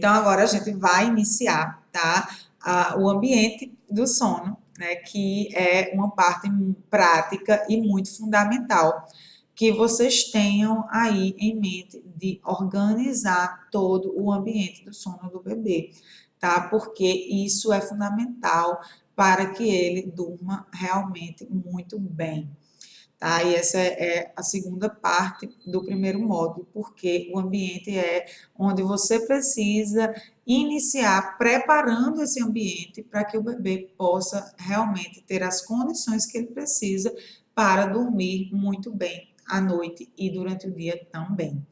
Então, agora a gente vai iniciar, tá? O ambiente do sono, né? Que é uma parte prática e muito fundamental que vocês tenham aí em mente de organizar todo o ambiente do sono do bebê, tá? Porque isso é fundamental para que ele durma realmente muito bem. Tá? E essa é a segunda parte do primeiro módulo, porque o ambiente é onde você precisa iniciar preparando esse ambiente para que o bebê possa realmente ter as condições que ele precisa para dormir muito bem à noite e durante o dia também.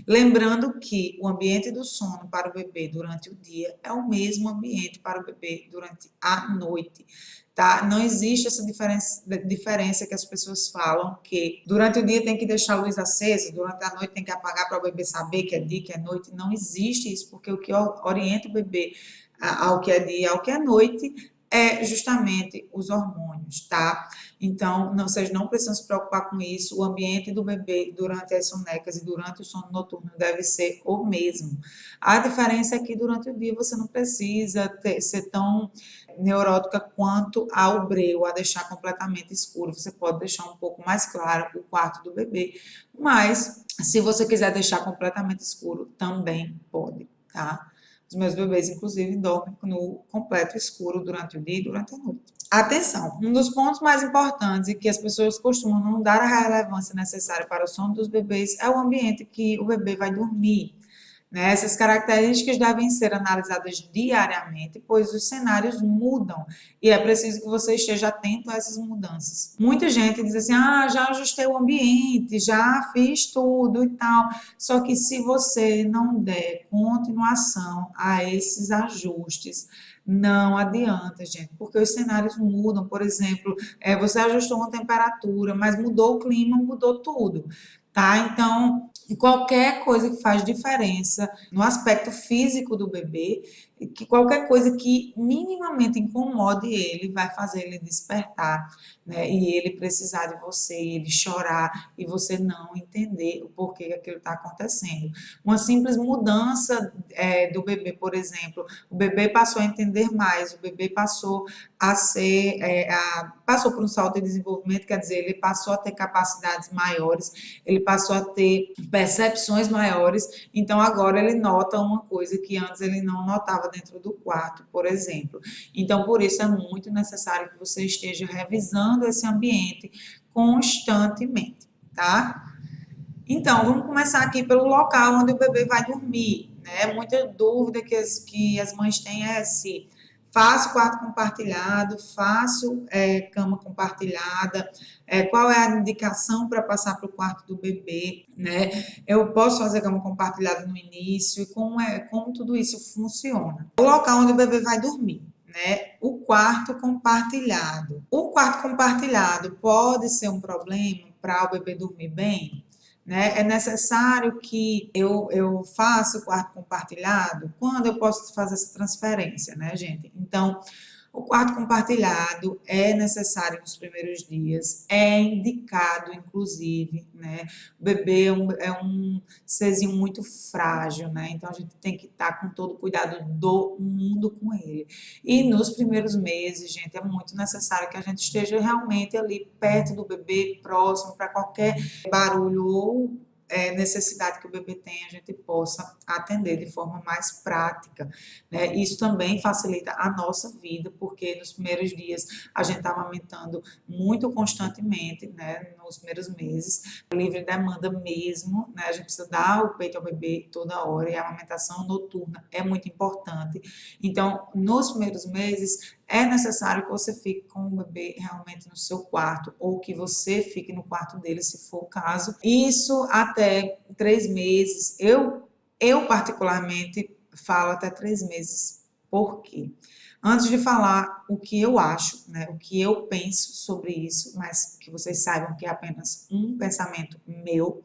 Lembrando que o ambiente do sono para o bebê durante o dia é o mesmo ambiente para o bebê durante a noite. Tá? Não existe essa diferença que as pessoas falam, que durante o dia tem que deixar a luz acesa, durante a noite tem que apagar para o bebê saber que é dia, que é noite. Não existe isso, porque o que orienta o bebê ao que é dia e ao que é noite é justamente os hormônios, tá? Então, vocês não precisam se preocupar com isso. O ambiente do bebê durante as sonecas e durante o sono noturno deve ser o mesmo. A diferença é que durante o dia você não precisa ser tão neurótica quanto ao breu, a deixar completamente escuro. Você pode deixar um pouco mais claro o quarto do bebê, mas se você quiser deixar completamente escuro, também pode, tá? Os meus bebês, inclusive, dormem no completo escuro durante o dia e durante a noite. Atenção, um dos pontos mais importantes e que as pessoas costumam não dar a relevância necessária para o sono dos bebês é o ambiente que o bebê vai dormir. Né? Essas características devem ser analisadas diariamente, pois os cenários mudam e é preciso que você esteja atento a essas mudanças. Muita gente diz assim: já ajustei o ambiente, já fiz tudo e tal. Só que se você não der continuação a esses ajustes, não adianta, gente, porque os cenários mudam. Por exemplo, você ajustou uma temperatura, mas mudou o clima, mudou tudo. Tá? Então, qualquer coisa que faz diferença no aspecto físico do bebê, que qualquer coisa que minimamente incomode ele vai fazer ele despertar, né? E ele precisar de você, ele chorar e você não entender o porquê que aquilo está acontecendo. Uma simples mudança do bebê, por exemplo, o bebê passou a entender mais, o bebê passou a ser, passou por um salto de desenvolvimento, quer dizer, ele passou a ter capacidades maiores, ele passou a ter percepções maiores, então agora ele nota uma coisa que antes ele não notava dentro do quarto, por exemplo. Então, por isso é muito necessário que você esteja revisando esse ambiente constantemente, tá? Então, vamos começar aqui pelo local onde o bebê vai dormir, né? Muita dúvida que as mães têm é se faço quarto compartilhado, faço cama compartilhada, qual é a indicação para passar para o quarto do bebê, né? Eu posso fazer cama compartilhada no início, e como tudo isso funciona. O local onde o bebê vai dormir. Né? O quarto compartilhado. O quarto compartilhado pode ser um problema para o bebê dormir bem? Né? É necessário que eu faça o quarto compartilhado? Quando eu posso fazer essa transferência, né, gente? Então, o quarto compartilhado é necessário nos primeiros dias, é indicado, inclusive, né? O bebê é um serzinho muito frágil, né? Então a gente tem que estar com todo o cuidado do mundo com ele. E nos primeiros meses, gente, é muito necessário que a gente esteja realmente ali perto do bebê, próximo, para qualquer barulho ou necessidade que o bebê tem, a gente possa atender de forma mais prática, né? Isso também facilita a nossa vida, porque nos primeiros dias a gente está amamentando muito constantemente, né? Nos primeiros meses, livre demanda mesmo, né? A gente precisa dar o peito ao bebê toda hora e a amamentação noturna é muito importante. Então, nos primeiros meses, é necessário que você fique com o bebê realmente no seu quarto, ou que você fique no quarto dele, se for o caso. Isso até 3 meses. Eu particularmente, falo até 3 meses. Por quê? Antes de falar o que eu acho, né, o que eu penso sobre isso, mas que vocês saibam que é apenas um pensamento meu,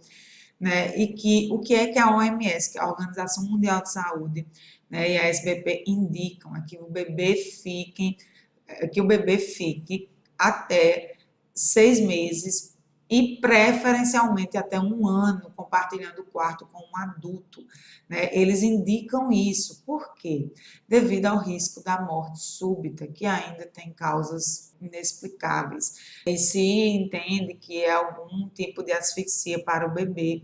né, e que o que é que a OMS, que é a Organização Mundial de Saúde, né, e a SBP indicam é que o bebê fique até 6 meses e preferencialmente até 1 ano compartilhando o quarto com um adulto, né? Eles indicam isso, por quê? Devido ao risco da morte súbita, que ainda tem causas inexplicáveis. E se entende que é algum tipo de asfixia para o bebê,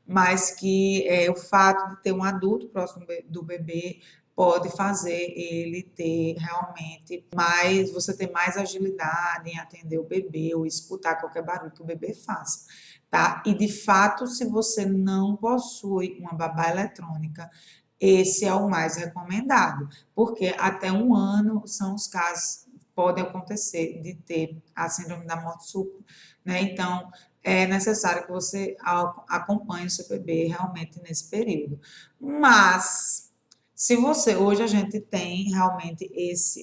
mas que o fato de ter um adulto próximo do bebê pode fazer ele ter realmente mais, você ter mais agilidade em atender o bebê ou escutar qualquer barulho que o bebê faça, tá? E de fato, se você não possui uma babá eletrônica, esse é o mais recomendado, porque até 1 ano são os casos podem acontecer de ter a síndrome da morte súbita, né? Então, é necessário que você acompanhe o seu bebê realmente nesse período. Mas, se você, hoje a gente tem realmente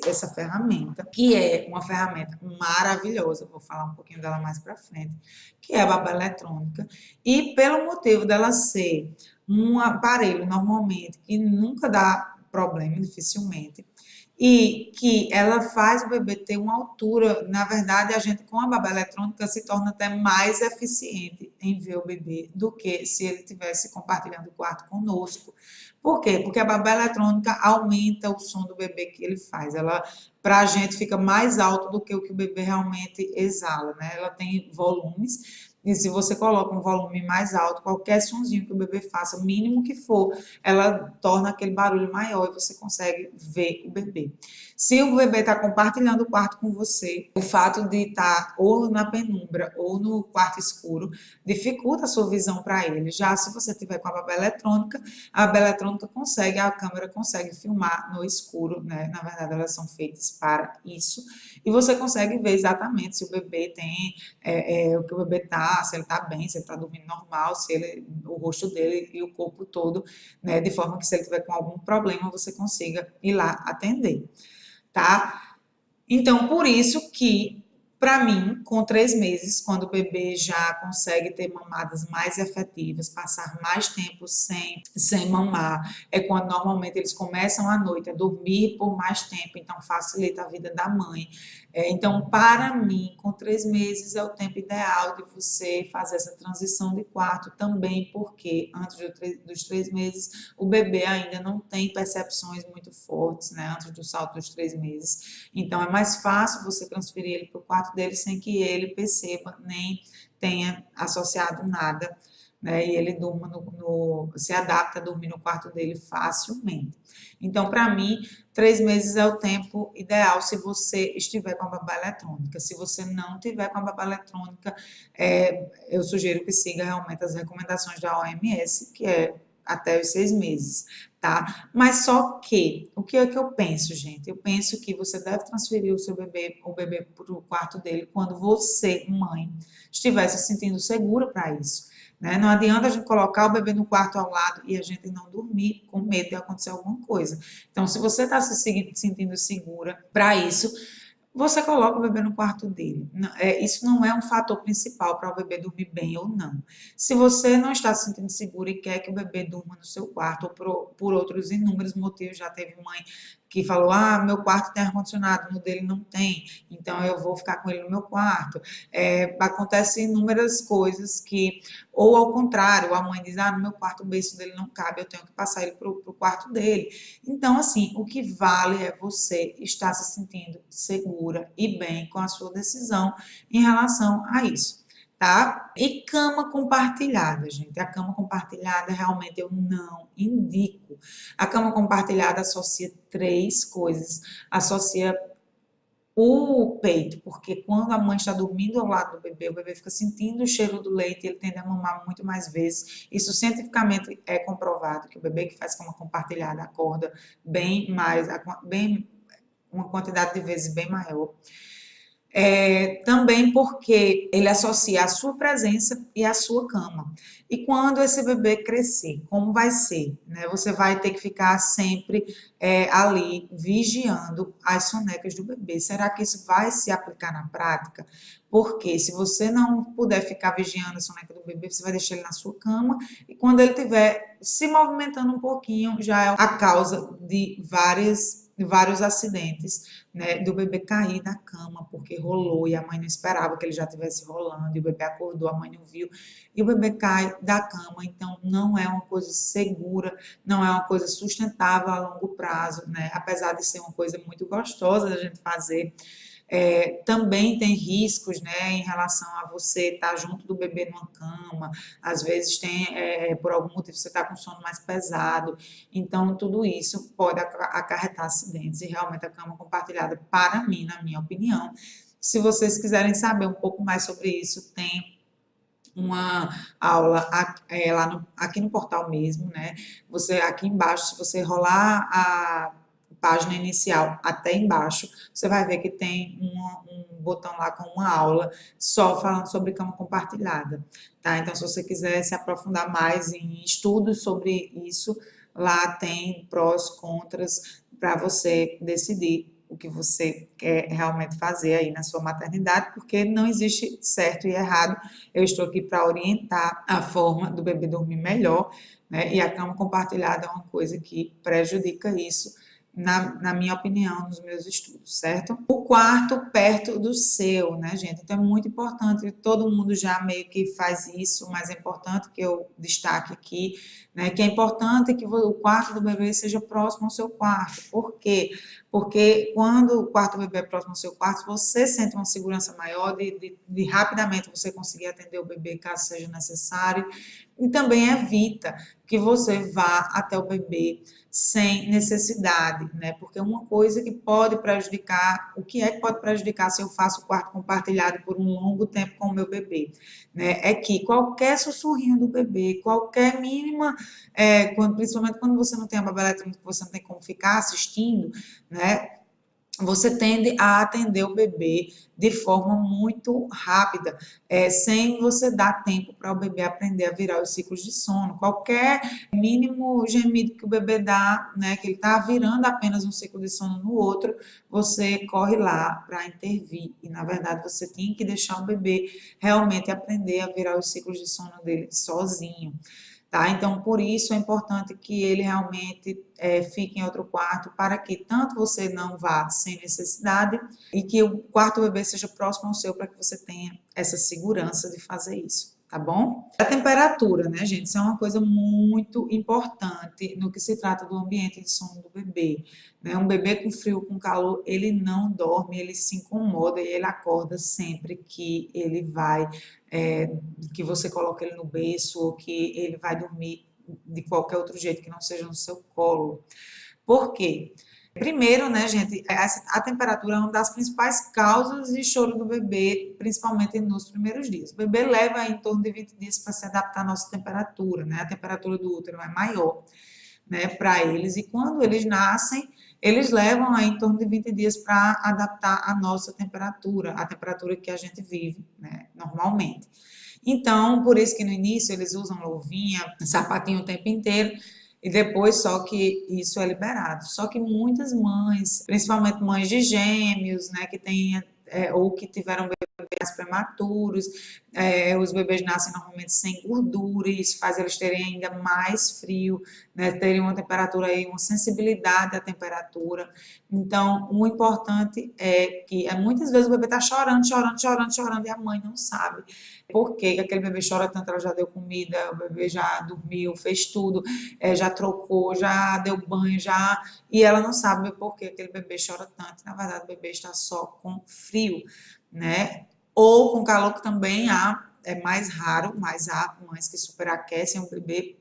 essa ferramenta, que é uma ferramenta maravilhosa, vou falar um pouquinho dela mais para frente, que é a babá eletrônica, e pelo motivo dela ser um aparelho normalmente que nunca dá problema, dificilmente, e que ela faz o bebê ter uma altura, na verdade, a gente com a babá eletrônica se torna até mais eficiente em ver o bebê do que se ele estivesse compartilhando o quarto conosco. Por quê? Porque a babá eletrônica aumenta o som do bebê que ele faz. Ela, para a gente, fica mais alto do que o bebê realmente exala, né? Ela tem volumes. E se você coloca um volume mais alto, qualquer sonzinho que o bebê faça, o mínimo que for, ela torna aquele barulho maior e você consegue ver o bebê. Se o bebê está compartilhando o quarto com você, o fato de estar ou na penumbra ou no quarto escuro dificulta a sua visão para ele. Já se você tiver com a babá eletrônica consegue, a câmera consegue filmar no escuro, né? Na verdade, elas são feitas para isso. E você consegue ver exatamente se o bebê tem o que o bebê está, se ele está bem, se ele está dormindo normal, se ele, o rosto dele e o corpo todo, né, de forma que se ele tiver com algum problema, você consiga ir lá atender, tá? Então, por isso que, para mim, com 3 meses, quando o bebê já consegue ter mamadas mais efetivas, passar mais tempo sem mamar, é quando normalmente eles começam à noite a dormir por mais tempo, então facilita a vida da mãe. Então, para mim, com 3 meses é o tempo ideal de você fazer essa transição de quarto também, porque antes dos 3 meses o bebê ainda não tem percepções muito fortes, né? Antes do salto dos 3 meses. Então, é mais fácil você transferir ele para o quarto dele sem que ele perceba nem tenha associado nada, né? E ele durma se adapta a dormir no quarto dele facilmente. Então, para mim, 3 meses é o tempo ideal se você estiver com a babá eletrônica. Se você não tiver com a babá eletrônica, eu sugiro que siga realmente as recomendações da OMS, que é até os 6 meses, tá? Mas só que, o que é que eu penso, gente? Eu penso que você deve transferir o bebê para o quarto dele quando você, mãe, estiver se sentindo segura para isso, né? Não adianta a gente colocar o bebê no quarto ao lado e a gente não dormir com medo de acontecer alguma coisa. Então, se você está se sentindo segura para isso, você coloca o bebê no quarto dele. Isso não é um fator principal para o bebê dormir bem ou não. Se você não está se sentindo seguro e quer que o bebê durma no seu quarto, ou por outros inúmeros motivos, já teve mãe que falou: ah, meu quarto tem ar-condicionado, no dele não tem, então eu vou ficar com ele no meu quarto. Acontecem inúmeras coisas que, ou ao contrário, a mãe diz: ah, no meu quarto o berço dele não cabe, eu tenho que passar ele para o quarto dele. Então, assim, o que vale é você estar se sentindo segura e bem com a sua decisão em relação a isso, tá? E cama compartilhada, gente. A cama compartilhada realmente eu não indico. A cama compartilhada associa 3 coisas. Associa o peito, porque quando a mãe está dormindo ao lado do bebê, o bebê fica sentindo o cheiro do leite e ele tende a mamar muito mais vezes. Isso cientificamente é comprovado, que o bebê que faz cama compartilhada acorda bem mais, uma quantidade de vezes bem maior. Também porque ele associa a sua presença e a sua cama. E quando esse bebê crescer, como vai ser? Né? Você vai ter que ficar sempre ali vigiando as sonecas do bebê. Será que isso vai se aplicar na prática? Porque se você não puder ficar vigiando a soneca do bebê, você vai deixar ele na sua cama e quando ele estiver se movimentando um pouquinho, já é a causa de várias vários acidentes, né, do bebê cair da cama porque rolou e a mãe não esperava que ele já estivesse rolando, e o bebê acordou, a mãe não viu, e o bebê cai da cama. Então, não é uma coisa segura, não é uma coisa sustentável a longo prazo, né? Apesar de ser uma coisa muito gostosa da gente fazer, também tem riscos, né, em relação a você estar junto do bebê numa cama, às vezes tem, por algum motivo, você está com sono mais pesado, então tudo isso pode acarretar acidentes, e realmente a cama compartilhada, para mim, na minha opinião, se vocês quiserem saber um pouco mais sobre isso, tem uma aula lá aqui no portal mesmo, né? Você aqui embaixo, se você rolar a página inicial até embaixo, você vai ver que tem um botão lá com uma aula só falando sobre cama compartilhada, tá? Então, se você quiser se aprofundar mais em estudos sobre isso, lá tem prós, contras, para você decidir o que você quer realmente fazer aí na sua maternidade, porque não existe certo e errado. Eu estou aqui para orientar a forma do bebê dormir melhor, né? E a cama compartilhada é uma coisa que prejudica isso, na minha opinião, nos meus estudos, certo? O quarto perto do seu, né, gente? Então é muito importante, todo mundo já meio que faz isso, mas é importante que eu destaque aqui, né, que é importante que o quarto do bebê seja próximo ao seu quarto. Por quê? Porque quando o quarto do bebê é próximo ao seu quarto, você sente uma segurança maior de rapidamente você conseguir atender o bebê caso seja necessário, e também evita que você vá até o bebê sem necessidade, né? Porque uma coisa que pode prejudicar, o que é que pode prejudicar se eu faço quarto compartilhado por um longo tempo com o meu bebê, né? É que qualquer sussurrinho do bebê, qualquer mínima, principalmente quando você não tem a babá eletrônica, você não tem como ficar assistindo, né? Você tende a atender o bebê de forma muito rápida, sem você dar tempo para o bebê aprender a virar os ciclos de sono. Qualquer mínimo gemido que o bebê dá, né, que ele está virando apenas um ciclo de sono no outro, você corre lá para intervir. E, na verdade, você tem que deixar o bebê realmente aprender a virar os ciclos de sono dele sozinho. Tá? Então, por isso é importante que ele realmente fique em outro quarto, para que tanto você não vá sem necessidade e que o quarto do bebê seja próximo ao seu, para que você tenha essa segurança de fazer isso, tá bom? A temperatura, né, gente? Isso é uma coisa muito importante no que se trata do ambiente de sono do bebê, né? Um bebê com frio, com calor, ele não dorme, ele se incomoda e ele acorda sempre que ele vai que você coloca ele no berço ou que ele vai dormir de qualquer outro jeito que não seja no seu colo. Por quê? Primeiro, né, gente, a temperatura é uma das principais causas de choro do bebê, principalmente nos primeiros dias. O bebê leva em torno de 20 dias para se adaptar à nossa temperatura, né? A temperatura do útero é maior, né, para eles, e quando eles nascem, eles levam aí em torno de 20 dias para adaptar a nossa temperatura, a temperatura que a gente vive, né, normalmente. Então, por isso que no início eles usam luvinha, sapatinho o tempo inteiro, e depois só que isso é liberado. Só que muitas mães, principalmente mães de gêmeos, né, que têm ou que tiveram bebês prematuros, os bebês nascem normalmente sem gordura, e isso faz eles terem ainda mais frio, né, terem uma temperatura aí, uma sensibilidade à temperatura. Então, o importante é que muitas vezes o bebê está chorando, chorando, chorando, chorando, e a mãe não sabe por que aquele bebê chora tanto. Ela já deu comida, o bebê já dormiu, fez tudo, já trocou, já deu banho, já, e ela não sabe por que aquele bebê chora tanto. Na verdade, o bebê está só com frio, né? Ou com calor, que também é mais raro, mas há mães que superaquecem o bebê,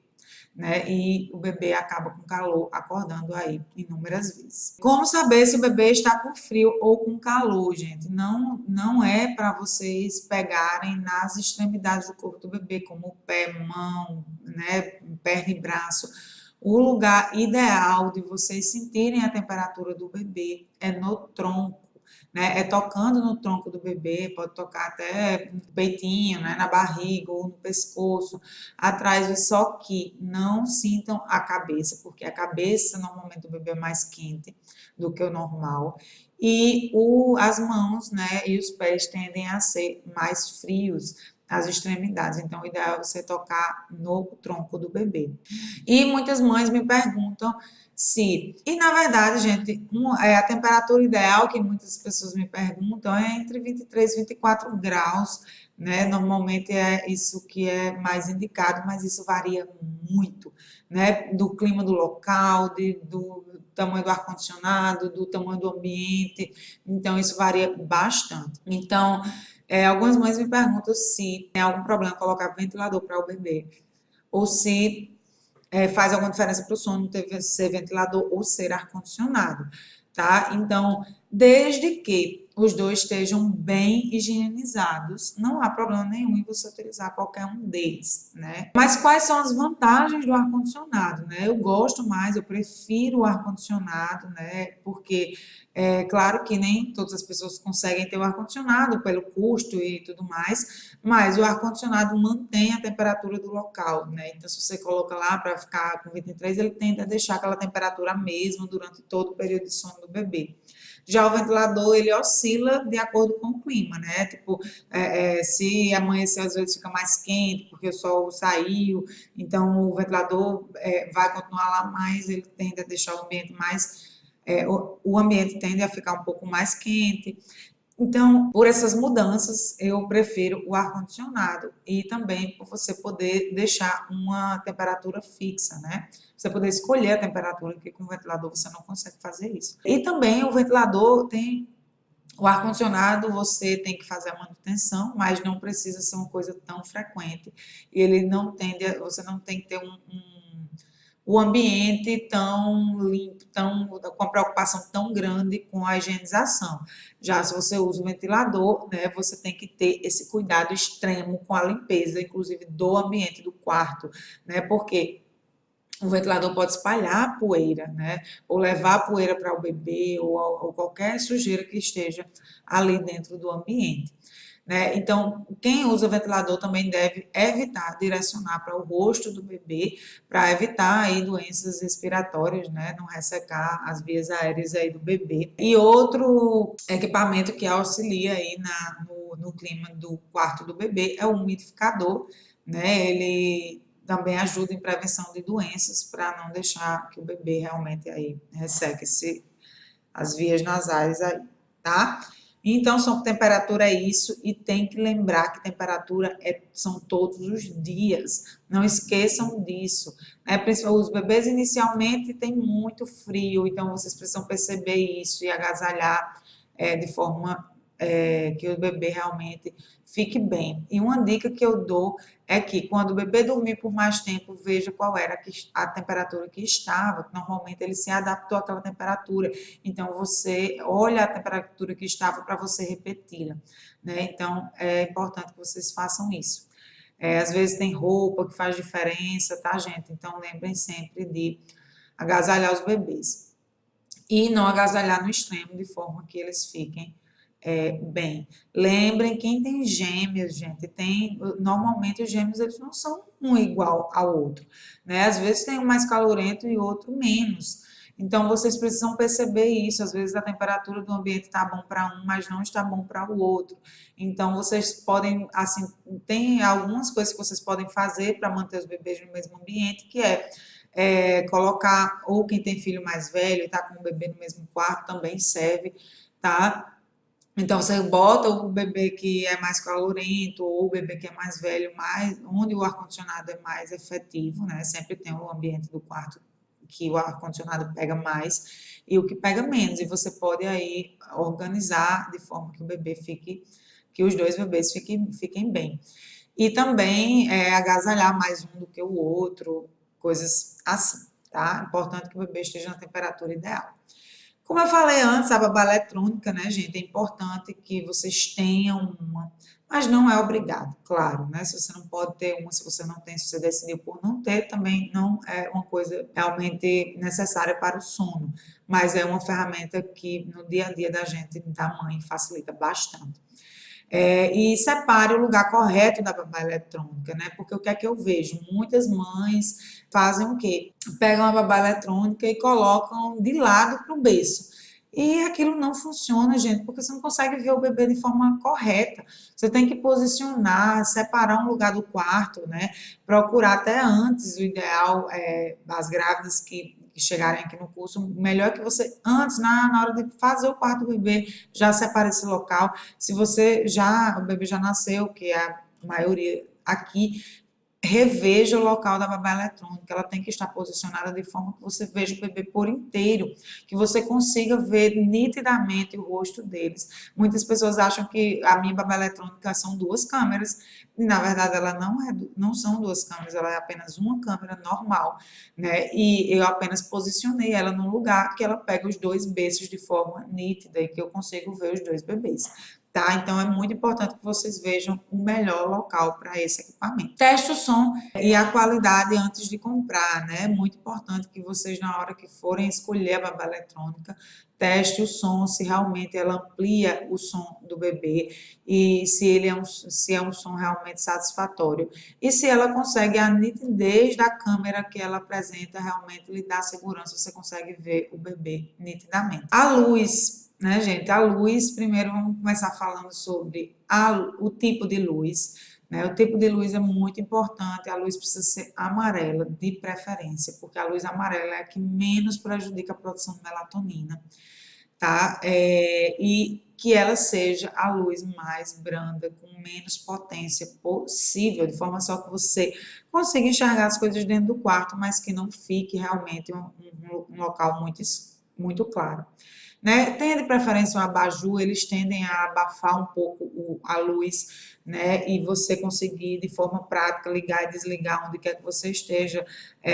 né? E o bebê acaba com calor, acordando aí inúmeras vezes. Como saber se o bebê está com frio ou com calor, gente? Não é para vocês pegarem nas extremidades do corpo do bebê, como pé, mão, né? Perna e braço. O lugar ideal de vocês sentirem a temperatura do bebê é no tronco, né? É tocando no tronco do bebê, pode tocar até no peitinho, né? Na barriga ou no pescoço, atrás, só que não sintam a cabeça, porque a cabeça normalmente do bebê é mais quente do que o normal, e as mãos, né, e os pés tendem a ser mais frios, as extremidades. Então, o ideal é você tocar no tronco do bebê. E muitas mães me perguntam Se. E na verdade, gente, a temperatura ideal que muitas pessoas me perguntam é entre 23 e 24 graus, né? Normalmente é isso que é mais indicado, mas isso varia muito, né? Do clima do local, do tamanho do ar-condicionado, do tamanho do ambiente. Então, isso varia bastante. Então, algumas mães me perguntam se tem algum problema colocar ventilador para o bebê, ou se faz alguma diferença para o sono ter, ser ventilador ou ser ar-condicionado, tá? Então, desde que os dois estejam bem higienizados, não há problema nenhum em você utilizar qualquer um deles, né? Mas quais são as vantagens do ar-condicionado, né? Eu gosto mais, eu prefiro o ar-condicionado, né? Porque é claro que nem todas as pessoas conseguem ter o ar-condicionado pelo custo e tudo mais, mas o ar-condicionado mantém a temperatura do local, né? Então, se você coloca lá para ficar com 23, ele tende a deixar aquela temperatura mesma durante todo o período de sono do bebê. Já o ventilador, ele oscila de acordo com o clima, né? Tipo, se amanhecer às vezes fica mais quente, porque o sol saiu, então o ventilador vai continuar lá mais, ele tende a deixar o ambiente mais o ambiente tende a ficar um pouco mais quente. Então, por essas mudanças, eu prefiro o ar-condicionado e também por você poder deixar uma temperatura fixa, né? Você poder escolher a temperatura, que com o ventilador você não consegue fazer isso. E também o ventilador tem. O ar-condicionado você tem que fazer a manutenção, mas não precisa ser uma coisa tão frequente. E ele não tende a, você não tem que ter o ambiente tão limpo, com a preocupação tão grande com a higienização. Já se você usa o ventilador, né, você tem que ter esse cuidado extremo com a limpeza, inclusive do ambiente do quarto, né, porque o ventilador pode espalhar poeira, né, ou levar poeira para o bebê, ou qualquer sujeira que esteja ali dentro do ambiente. Né? Então, quem usa ventilador também deve evitar direcionar para o rosto do bebê, para evitar aí doenças respiratórias, né? Não ressecar as vias aéreas aí do bebê. E outro equipamento que auxilia aí no clima do quarto do bebê é o umidificador, né? Ele também ajuda em prevenção de doenças para não deixar que o bebê realmente aí resseque as vias nasais aí, tá? Então, temperatura é isso, e tem que lembrar que temperatura são todos os dias. Não esqueçam disso. Né? Os bebês inicialmente têm muito frio, então vocês precisam perceber isso e agasalhar de forma que o bebê realmente fique bem. E uma dica que eu dou é que quando o bebê dormir por mais tempo, veja qual era a temperatura que estava, que normalmente ele se adaptou àquela temperatura. Então, você olha a temperatura que estava para você repeti-la, né? Então, é importante que vocês façam isso. Às vezes tem roupa que faz diferença, tá, gente? Então, lembrem sempre de agasalhar os bebês. E não agasalhar no extremo, de forma que eles fiquem bem. Lembrem, quem tem gêmeos, gente, normalmente os gêmeos eles não são um igual ao outro, né? Às vezes tem um mais calorento e outro menos. Então vocês precisam perceber isso. Às vezes a temperatura do ambiente está bom para um, mas não está bom para o outro. Então vocês podem, assim, tem algumas coisas que vocês podem fazer para manter os bebês no mesmo ambiente, que colocar, ou quem tem filho mais velho e está com o bebê no mesmo quarto também serve, tá? Então, você bota o bebê que é mais calorento ou o bebê que é mais velho, onde o ar-condicionado é mais efetivo, né? Sempre tem o ambiente do quarto que o ar-condicionado pega mais e o que pega menos. E você pode aí organizar de forma que o bebê que os dois bebês fiquem bem. E também agasalhar mais um do que o outro, coisas assim, tá? Importante que o bebê esteja na temperatura ideal. Como eu falei antes, a babá eletrônica, né, gente? É importante que vocês tenham uma, mas não é obrigado, claro, né? Se você não pode ter uma, se você não tem, se você decidiu por não ter, também não é uma coisa realmente necessária para o sono, mas é uma ferramenta que no dia a dia da gente, da mãe, facilita bastante. E separe o lugar correto da babá eletrônica, né? Porque o que é que eu vejo? Muitas mães fazem o quê? Pegam a babá eletrônica e colocam de lado para o berço. E aquilo não funciona, gente, porque você não consegue ver o bebê de forma correta. Você tem que posicionar, separar um lugar do quarto, né? Procurar até antes, o ideal as grávidas que que chegarem aqui no curso, o melhor é que você, antes, na hora de fazer o quarto do bebê, já separe esse local. Se o bebê já nasceu, que é a maioria aqui, reveja o local da babá eletrônica, ela tem que estar posicionada de forma que você veja o bebê por inteiro, que você consiga ver nitidamente o rosto deles. Muitas pessoas acham que a minha babá eletrônica são duas câmeras, e na verdade ela não são duas câmeras, ela é apenas uma câmera normal, né? E eu apenas posicionei ela num lugar que ela pega os dois berços de forma nítida e que eu consigo ver os dois bebês. Tá? Então é muito importante que vocês vejam o melhor local para esse equipamento. Teste o som e a qualidade antes de comprar, né? É muito importante que vocês, na hora que forem escolher a babá eletrônica, teste o som, se realmente ela amplia o som do bebê e se é um som realmente satisfatório. E se ela consegue, a nitidez da câmera que ela apresenta realmente lhe dá segurança, você consegue ver o bebê nitidamente. A luz, né, gente? A luz, primeiro vamos começar falando sobre o tipo de luz, né? O tipo de luz é muito importante, a luz precisa ser amarela, de preferência, porque a luz amarela é a que menos prejudica a produção de melatonina, tá? E que ela seja a luz mais branda, com menos potência possível, de forma só que você consiga enxergar as coisas dentro do quarto, mas que não fique realmente um local muito claro, né? Tenha de preferência um abajur, eles tendem a abafar um pouco a luz, né? E você conseguir de forma prática ligar e desligar onde quer que você esteja,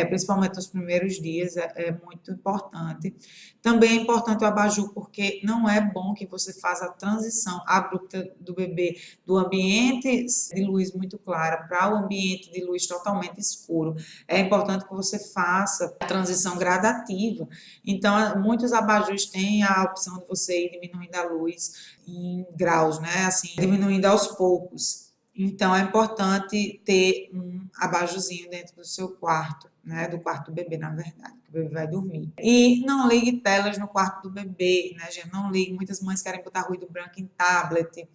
principalmente nos primeiros dias, é muito importante. Também é importante o abajur porque não é bom que você faça a transição abrupta do bebê do ambiente de luz muito clara para o ambiente de luz totalmente escuro. É importante que você faça a transição gradativa. Então, muitos abajures têm a opção de você ir diminuindo a luz em graus, né? Assim, diminuindo aos poucos. Então, é importante ter um abajurzinho dentro do seu quarto, né? Do quarto do bebê, na verdade, que o bebê vai dormir. E não ligue telas no quarto do bebê, né, gente? Não ligue. Muitas mães querem botar ruído branco em tablet,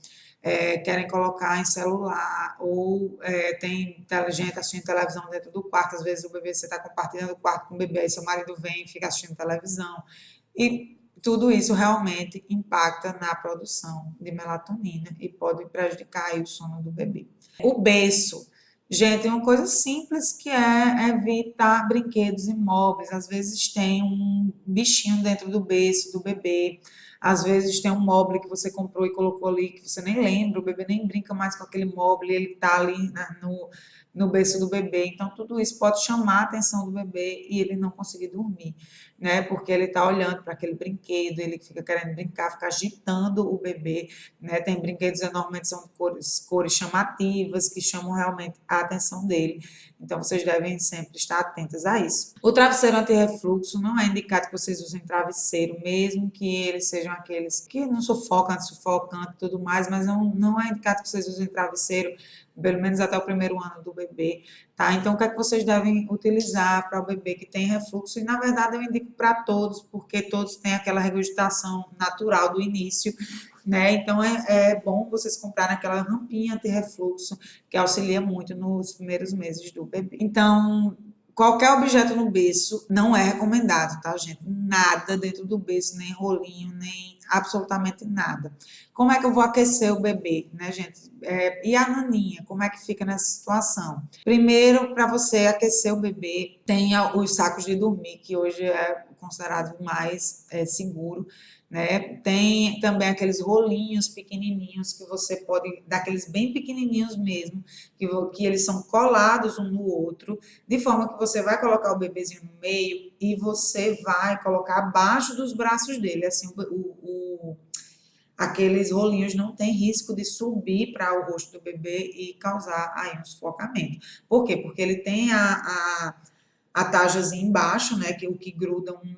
querem colocar em celular, ou tem gente assistindo televisão dentro do quarto. Às vezes o bebê, você está compartilhando o quarto com o bebê, aí seu marido vem e fica assistindo televisão. E tudo isso realmente impacta na produção de melatonina e pode prejudicar aí o sono do bebê. O berço. Gente, é uma coisa simples que é evitar brinquedos imóveis. Às vezes tem um bichinho dentro do berço do bebê. Às vezes tem um móvel que você comprou e colocou ali que você nem lembra, o bebê nem brinca mais com aquele móvel, ele está ali no berço do bebê. Então, tudo isso pode chamar a atenção do bebê e ele não conseguir dormir, né? Porque ele está olhando para aquele brinquedo, ele fica querendo brincar, fica agitando o bebê, né? Tem brinquedos normalmente são de cores chamativas que chamam realmente a atenção dele. Então, vocês devem sempre estar atentas a isso. O travesseiro anti-refluxo não é indicado que vocês usem travesseiro, mesmo que eles sejam aqueles que não sufocam, antissufocante e tudo mais, mas não é indicado que vocês usem travesseiro, pelo menos até o primeiro ano do bebê, tá? Então, o que é que vocês devem utilizar para o bebê que tem refluxo? E, na verdade, eu indico para todos, porque todos têm aquela regurgitação natural do início, né? Então, é bom vocês comprarem aquela rampinha anti-refluxo, que auxilia muito nos primeiros meses do bebê. Então, qualquer objeto no berço não é recomendado, tá, gente? Nada dentro do berço, nem rolinho, nem absolutamente nada. Como é que eu vou aquecer o bebê, né, gente? E a naninha, como é que fica nessa situação? Primeiro, para você aquecer o bebê, tenha os sacos de dormir, que hoje é considerado mais seguro, né? Tem também aqueles rolinhos pequenininhos que você pode, daqueles bem pequenininhos mesmo, que eles são colados um no outro, de forma que você vai colocar o bebezinho no meio e você vai colocar abaixo dos braços dele, assim, aqueles rolinhos não tem risco de subir para o rosto do bebê e causar aí um sufocamento. Por quê? Porque ele tem a tajazinha embaixo, né, que é o que gruda um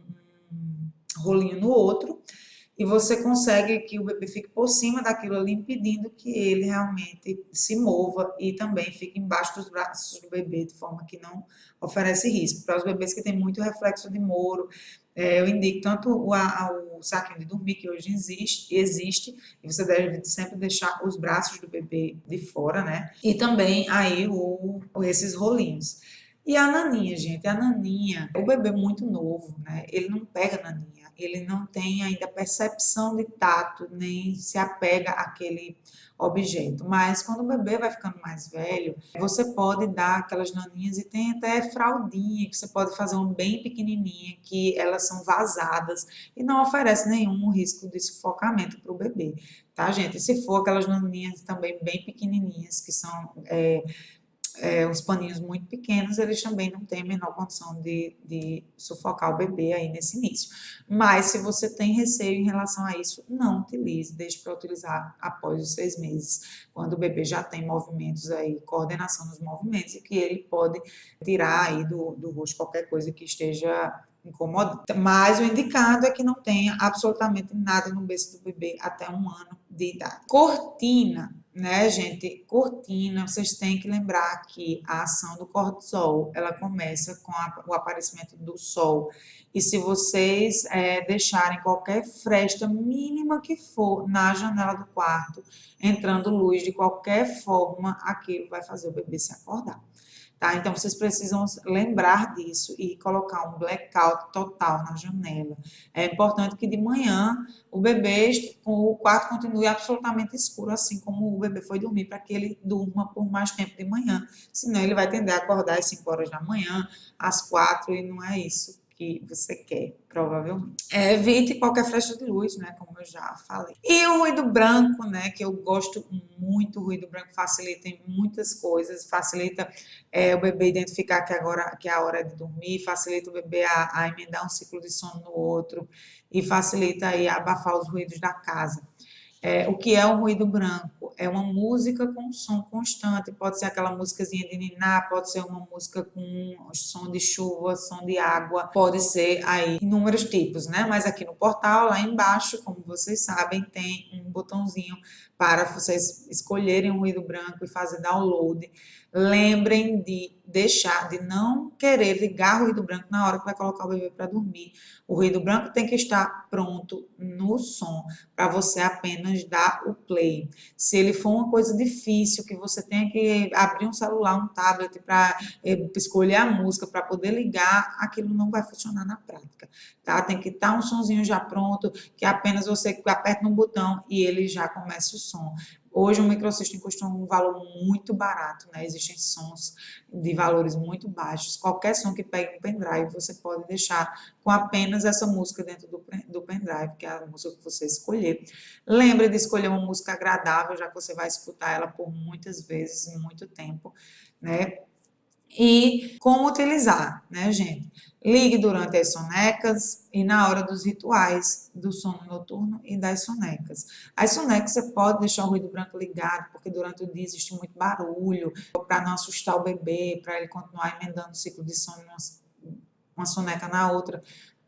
rolinho no outro, e você consegue que o bebê fique por cima daquilo ali, impedindo que ele realmente se mova e também fique embaixo dos braços do bebê, de forma que não oferece risco. Para os bebês que têm muito reflexo de Moro, eu indico tanto o saquinho de dormir, que hoje existe, e você deve sempre deixar os braços do bebê de fora, né? E também aí esses rolinhos. E a naninha, gente, a naninha, o bebê muito novo, né? Ele não pega naninha, ele não tem ainda percepção de tato, nem se apega àquele objeto. Mas quando o bebê vai ficando mais velho, você pode dar aquelas naninhas e tem até fraldinha, que você pode fazer uma bem pequenininha, que elas são vazadas e não oferece nenhum risco de sufocamento para o bebê, tá, gente? E se for aquelas naninhas também bem pequenininhas, que são os paninhos muito pequenos, eles também não têm a menor condição de sufocar o bebê aí nesse início. Mas se você tem receio em relação a isso, não utilize, deixe para utilizar após os 6 meses, quando o bebê já tem movimentos aí, coordenação nos movimentos, e que ele pode tirar aí do rosto qualquer coisa que esteja incomodando. Mas o indicado é que não tenha absolutamente nada no berço do bebê até 1 ano de idade. Cortina, né, gente? Cortina, vocês têm que lembrar que a ação do cortisol, ela começa com o aparecimento do sol. E se vocês deixarem qualquer fresta mínima que for na janela do quarto, entrando luz de qualquer forma, aquilo vai fazer o bebê se acordar. Tá? Então, vocês precisam lembrar disso e colocar um blackout total na janela. É importante que de manhã o quarto continue absolutamente escuro, assim como o bebê foi dormir, para que ele durma por mais tempo de manhã. Senão, ele vai tender a acordar às 5 horas da manhã, às 4, e não é isso que você quer, provavelmente. Evite qualquer flecha de luz, né, como eu já falei. E o ruído branco, né, que eu gosto muito, o ruído branco facilita em muitas coisas, facilita o bebê identificar que agora que é a hora de dormir, facilita o bebê a emendar um ciclo de sono no outro e facilita aí a abafar os ruídos da casa. O que é um ruído branco? É uma música com som constante, pode ser aquela músicazinha de niná, pode ser uma música com som de chuva, som de água, pode ser aí inúmeros tipos, né? Mas aqui no portal, lá embaixo, como vocês sabem, tem um botãozinho para vocês escolherem um ruído branco e fazer download. Lembrem de não querer ligar o ruído branco na hora que vai colocar o bebê para dormir. O ruído branco tem que estar pronto no som, para você apenas dar o play. Se ele for uma coisa difícil, que você tenha que abrir um celular, um tablet para escolher a música, para poder ligar, aquilo não vai funcionar na prática, tá? Tem que estar um sonzinho já pronto, que apenas você aperta no botão e ele já começa o som. Hoje, um microsystem custa um valor muito barato, né? Existem sons de valores muito baixos. Qualquer som que pegue um pendrive, você pode deixar com apenas essa música dentro do pendrive, que é a música que você escolher. Lembre de escolher uma música agradável, já que você vai escutar ela por muitas vezes, em muito tempo, né? E como utilizar, né, gente? Ligue durante as sonecas e na hora dos rituais do sono noturno e das sonecas. As sonecas você pode deixar o ruído branco ligado, porque durante o dia existe muito barulho, para não assustar o bebê, para ele continuar emendando o ciclo de sono uma soneca na outra.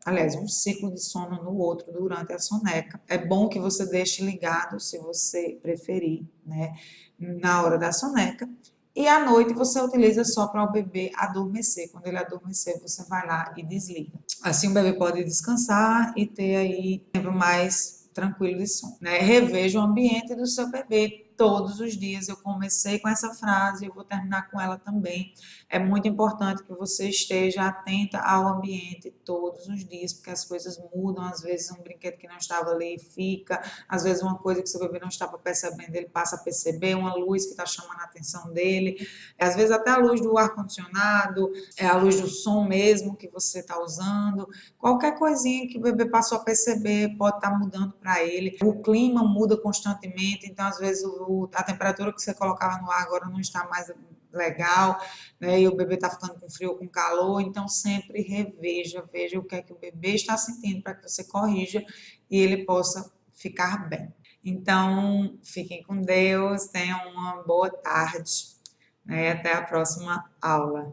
Aliás, um ciclo de sono no outro durante a soneca. É bom que você deixe ligado, se você preferir, né, na hora da soneca. E à noite você utiliza só para o bebê adormecer. Quando ele adormecer, você vai lá e desliga. Assim o bebê pode descansar e ter aí tempo mais tranquilo de sono, né? Reveja o ambiente do seu bebê todos os dias. Eu comecei com essa frase, eu vou terminar com ela também. É muito importante que você esteja atenta ao ambiente todos os dias, porque as coisas mudam. Às vezes um brinquedo que não estava ali fica, às vezes uma coisa que seu bebê não estava percebendo, ele passa a perceber, uma luz que está chamando a atenção dele, às vezes até a luz do ar-condicionado, a luz do som mesmo que você está usando, qualquer coisinha que o bebê passou a perceber pode estar mudando para ele. O clima muda constantemente, então às vezes a temperatura que você colocava no ar agora não está mais legal, né? E o bebê está ficando com frio ou com calor, então sempre veja o que é que o bebê está sentindo para que você corrija e ele possa ficar bem. Então, fiquem com Deus, tenham uma boa tarde, né? Até a próxima aula.